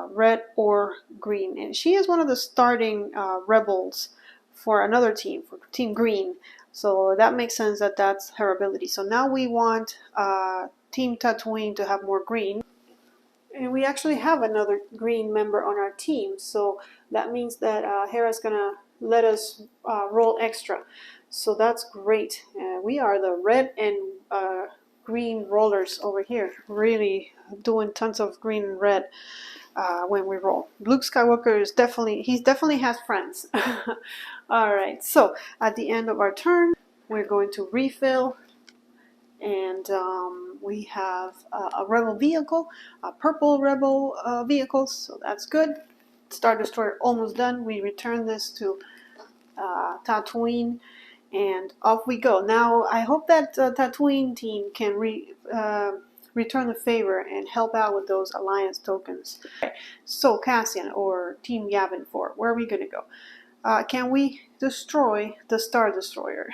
S1: red or green. And she is one of the starting rebels for another team, for Team Green. So that makes sense that that's her ability. So now we want Team Tatooine to have more green. And we actually have another green member on our team. So that means that Hera's going to let us roll extra. So that's great. We are the red and green rollers over here. Really doing tons of green and red when we roll. Luke Skywalker is definitely has friends. Alright, so at the end of our turn, we're going to refill. And we have a rebel vehicle, a purple rebel vehicle, so that's good. Star Destroyer almost done. We return this to Tatooine, and off we go. Now, I hope that Tatooine team can return the favor and help out with those alliance tokens. Okay. So, Cassian or Team Yavin 4, where are we going to go? Can we destroy the Star Destroyer?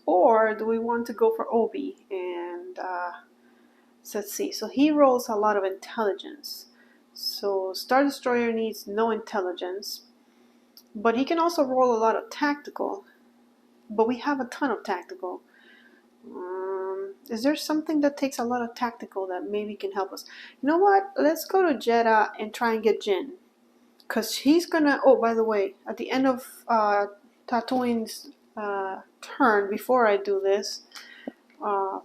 S1: Or do we want to go for Obi? And so let's see. So he rolls a lot of intelligence. So Star Destroyer needs no intelligence. But he can also roll a lot of tactical. But we have a ton of tactical. Is there something that takes a lot of tactical that maybe can help us? You know what? Let's go to Jeddah and try and get Jin. Because he's going to... Oh, by the way, at the end of Tatooine's turn, before I do this,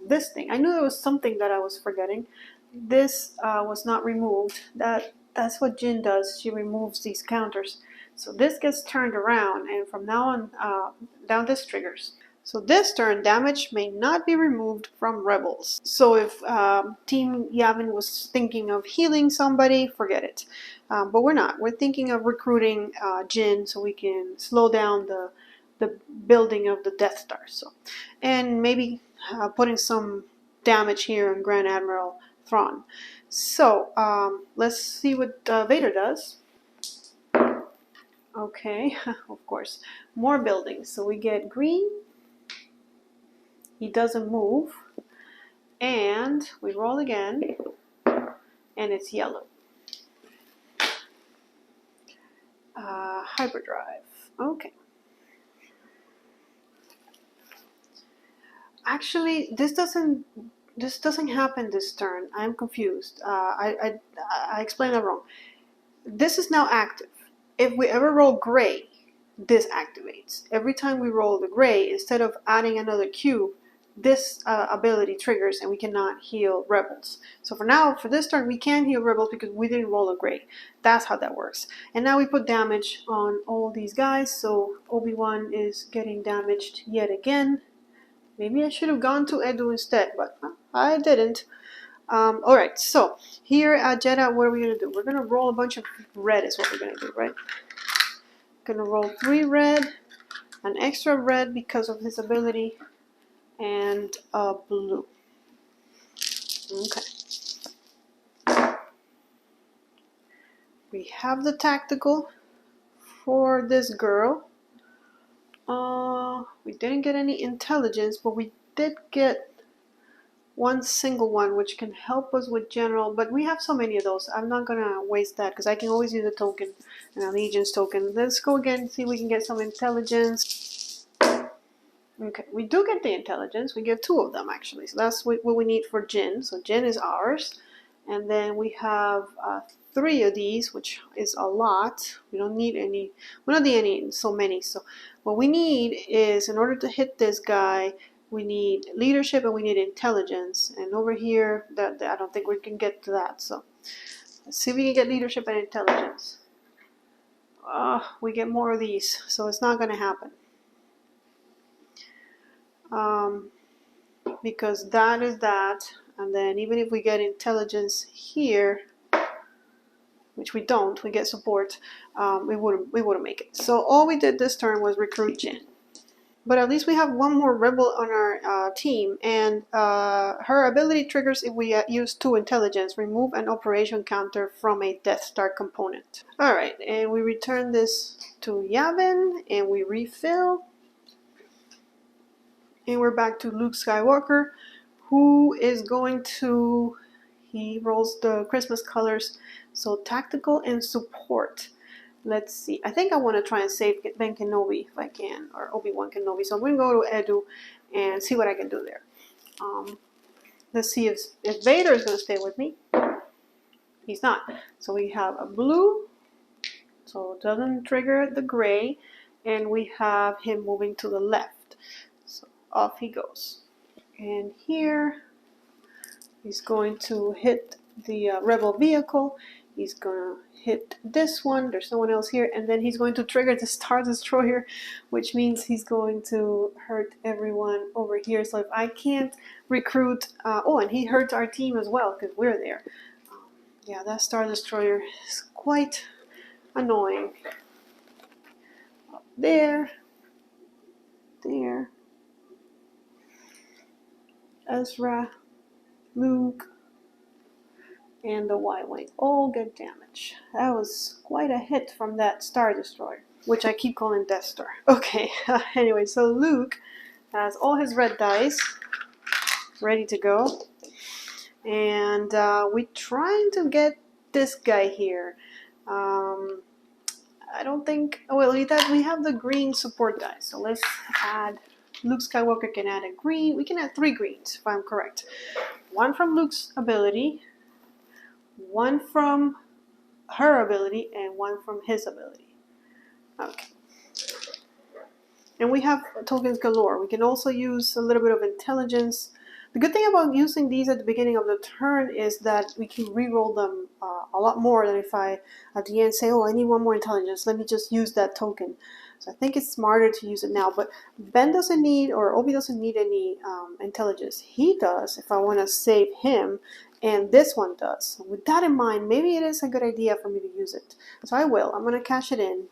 S1: this thing. I knew there was something that I was forgetting. This was not removed. That's what Jin does. She removes these counters. So this gets turned around, and from now on, down this triggers. So this turn, damage may not be removed from rebels. So if Team Yavin was thinking of healing somebody, forget it. But we're not. We're thinking of recruiting Jin so we can slow down the building of the Death Star. So, and maybe putting some damage here on Grand Admiral Thrawn. So let's see what Vader does. Okay, of course, more buildings. So we get green. He doesn't move. And we roll again. and it's yellow. Hyperdrive. Okay. Actually, this doesn't happen this turn. I'm confused. I explained that wrong. This is now active. If we ever roll gray, this activates. Every time we roll the gray, instead of adding another cube, this ability triggers and we cannot heal rebels. So for now, for this turn, we can heal rebels because we didn't roll a gray. That's how that works. And now we put damage on all these guys. So Obi-Wan is getting damaged yet again. Maybe I should have gone to Edu instead, but I didn't. Alright, so here at Jeddah, what are we going to do? We're going to roll a bunch of red is what we're going to do, right? Going to roll 3 red, an extra red because of his ability, and a blue. Okay. We have the tactical for this girl. We didn't get any intelligence, but we did get one single one, which can help us with general, but we have so many of those. I'm not gonna waste that because I can always use a token, an allegiance token. Let's go again, see if we can get some intelligence. Okay, we do get the intelligence. We get 2 of them actually, so that's what we need for Jin. So Jin is ours, and then we have 3 of these, which is a lot. We don't need any. We don't need any so many. So what we need is, in order to hit this guy, we need leadership and we need intelligence. And over here, that I don't think we can get to that. So let's see if we can get leadership and intelligence. We get more of these, so it's not going to happen. Because that is that. And then even if we get intelligence here, which we don't, we get support, we wouldn't make it. So all we did this turn was recruit Jin. But at least we have one more rebel on our team, and her ability triggers if we use 2 intelligence. Remove an operation counter from a Death Star component. Alright, and we return this to Yavin, and we refill. And we're back to Luke Skywalker, who is going to... He rolls the Christmas colors, so tactical and support. Let's see. I think I want to try and save Ben Kenobi if I can, or Obi-Wan Kenobi. So I'm going to go to Edu and see what I can do there. Let's see if Vader is going to stay with me. He's not. So we have a blue, so it doesn't trigger the gray, and we have him moving to the left. So off he goes. And here he's going to hit the rebel vehicle. He's going to hit this one. There's no one else here. And then he's going to trigger the Star Destroyer, which means he's going to hurt everyone over here. So if I can't recruit... and he hurts our team as well because we're there. Yeah, that Star Destroyer is quite annoying. Up there. There. Ezra. Luke. And the Y-Wing all get damage. That was quite a hit from that Star Destroyer, which I keep calling Death Star. Okay, anyway, so Luke has all his red dice ready to go. And we're trying to get this guy here. I don't think... Well, we have the green support dice. So let's add... Luke Skywalker can add a green. We can add 3 greens, if I'm correct. 1 from Luke's ability, 1 from her ability, and 1 from his ability. Okay. And we have tokens galore. We can also use a little bit of intelligence. The good thing about using these at the beginning of the turn is that we can re-roll them a lot more than if I at the end say, oh, I need 1 more intelligence. Let me just use that token. So I think it's smarter to use it now. But Ben doesn't need, or Obi doesn't need any intelligence. He does if I want to save him. And this one does. So with that in mind, maybe it is a good idea for me to use it. So I will. I'm going to cash it in.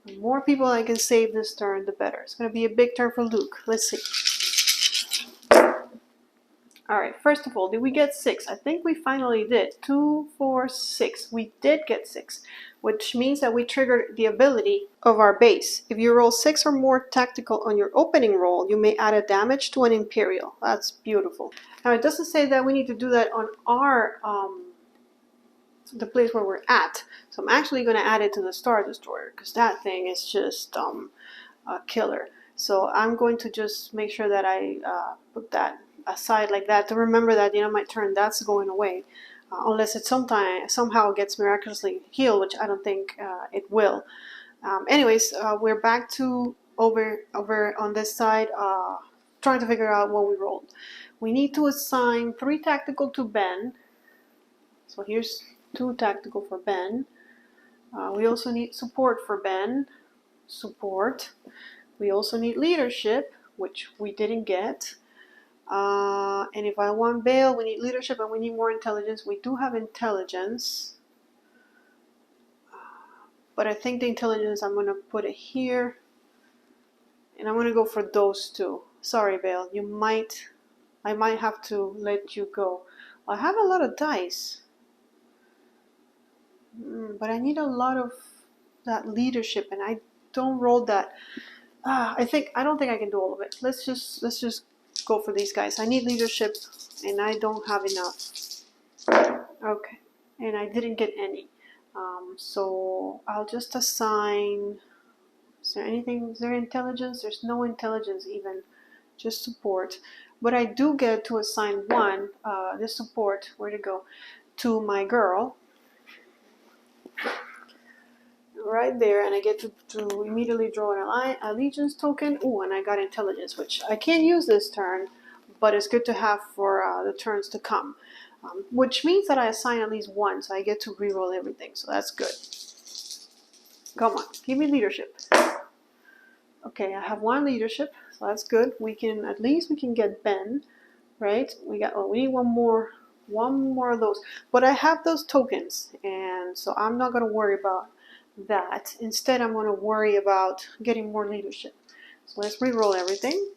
S1: The more people I can save this turn, the better. It's going to be a big turn for Luke. Let's see. All right, first of all, did we get 6? I think we finally did. 2, 4, 6. We did get 6, which means that we triggered the ability of our base. If you roll 6 or more tactical on your opening roll, you may add a damage to an Imperial. That's beautiful. Now, it doesn't say that we need to do that on our the place where we're at. So I'm actually going to add it to the Star Destroyer because that thing is just a killer. So I'm going to just make sure that I put that aside like that to remember that my turn that's going away, unless it somehow gets miraculously healed, which I don't think it will. Anyways, we're back to over on this side, trying to figure out what we rolled. We need to assign 3 tactical to Ben. So here's 2 tactical for Ben. We also need support for Ben. Support. We also need leadership, which we didn't get. And if I want bail, we need leadership and we need more intelligence. We do have intelligence. But I think the intelligence, I'm going to put it here. And I'm going to go for those 2. Sorry, Bail. I might have to let you go. I have a lot of dice. But I need a lot of that leadership, and I don't roll that. I don't think I can do all of it. Let's just go for these guys. I need leadership, and I don't have enough. Okay, and I didn't get any. So I'll just assign. Is there anything? Is there intelligence? There's no intelligence even. Just support. But I do get to assign 1. This support. Where to go? To my girl. Right there, and I get to immediately draw an allegiance token. Ooh, and I got intelligence, which I can't use this turn, but it's good to have for the turns to come. Which means that I assign at least 1, so I get to reroll everything, so that's good. Come on, give me leadership. Okay, I have 1 leadership, so that's good. At least we can get Ben, right? We need one more of those. But I have those tokens, and so I'm not gonna worry about that. Instead, I'm going to worry about getting more leadership. So let's re-roll everything.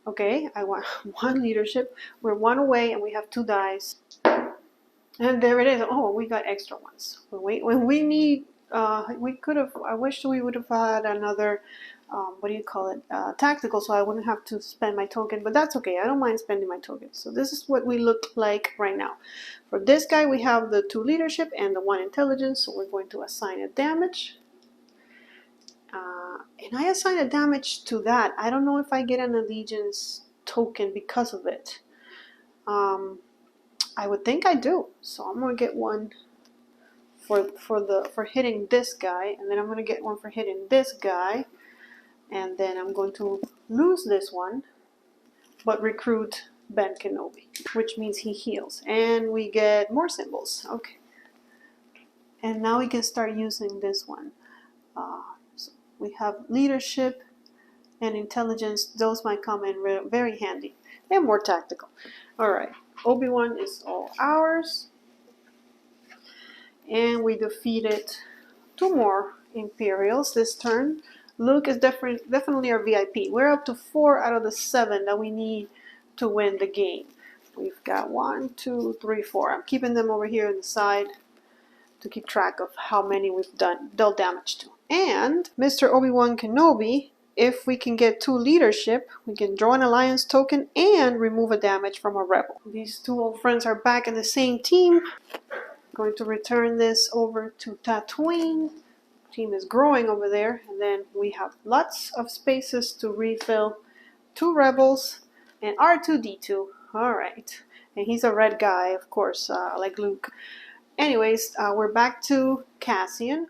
S1: Okay, I want 1 leadership. We're 1 away, and we have 2 dice. And there it is. Oh, we got extra ones. When we need, we could have. I wish we would have had another. Tactical, so I wouldn't have to spend my token, but that's okay. I don't mind spending my token. So this is what we look like right now. For this guy, we have the 2 leadership and the 1 intelligence, so we're going to assign a damage. And I assign a damage to that. I don't know if I get an allegiance token because of it. I would think I do, so I'm going to get 1 for hitting this guy, and then I'm going to get 1 for hitting this guy. And then I'm going to lose this one, but recruit Ben Kenobi, which means he heals. And we get more symbols. Okay. And now we can start using this one. So we have leadership and intelligence. Those might come in very handy. And more tactical. All right. Obi-Wan is all ours. And we defeated 2 more Imperials this turn. Luke is definitely our VIP. We're up to 4 out of the 7 that we need to win the game. We've got 1, 2, 3, 4. I'm keeping them over here on the side to keep track of how many we've dealt damage to. And Mr. Obi-Wan Kenobi, if we can get 2 leadership, we can draw an alliance token and remove a damage from a rebel. These 2 old friends are back in the same team. Going to return this over to Tatooine. Team is growing over there, and then we have lots of spaces to refill. 2 rebels and R2-D2. All right, and he's a red guy, of course, like Luke. Anyways, we're back to Cassian,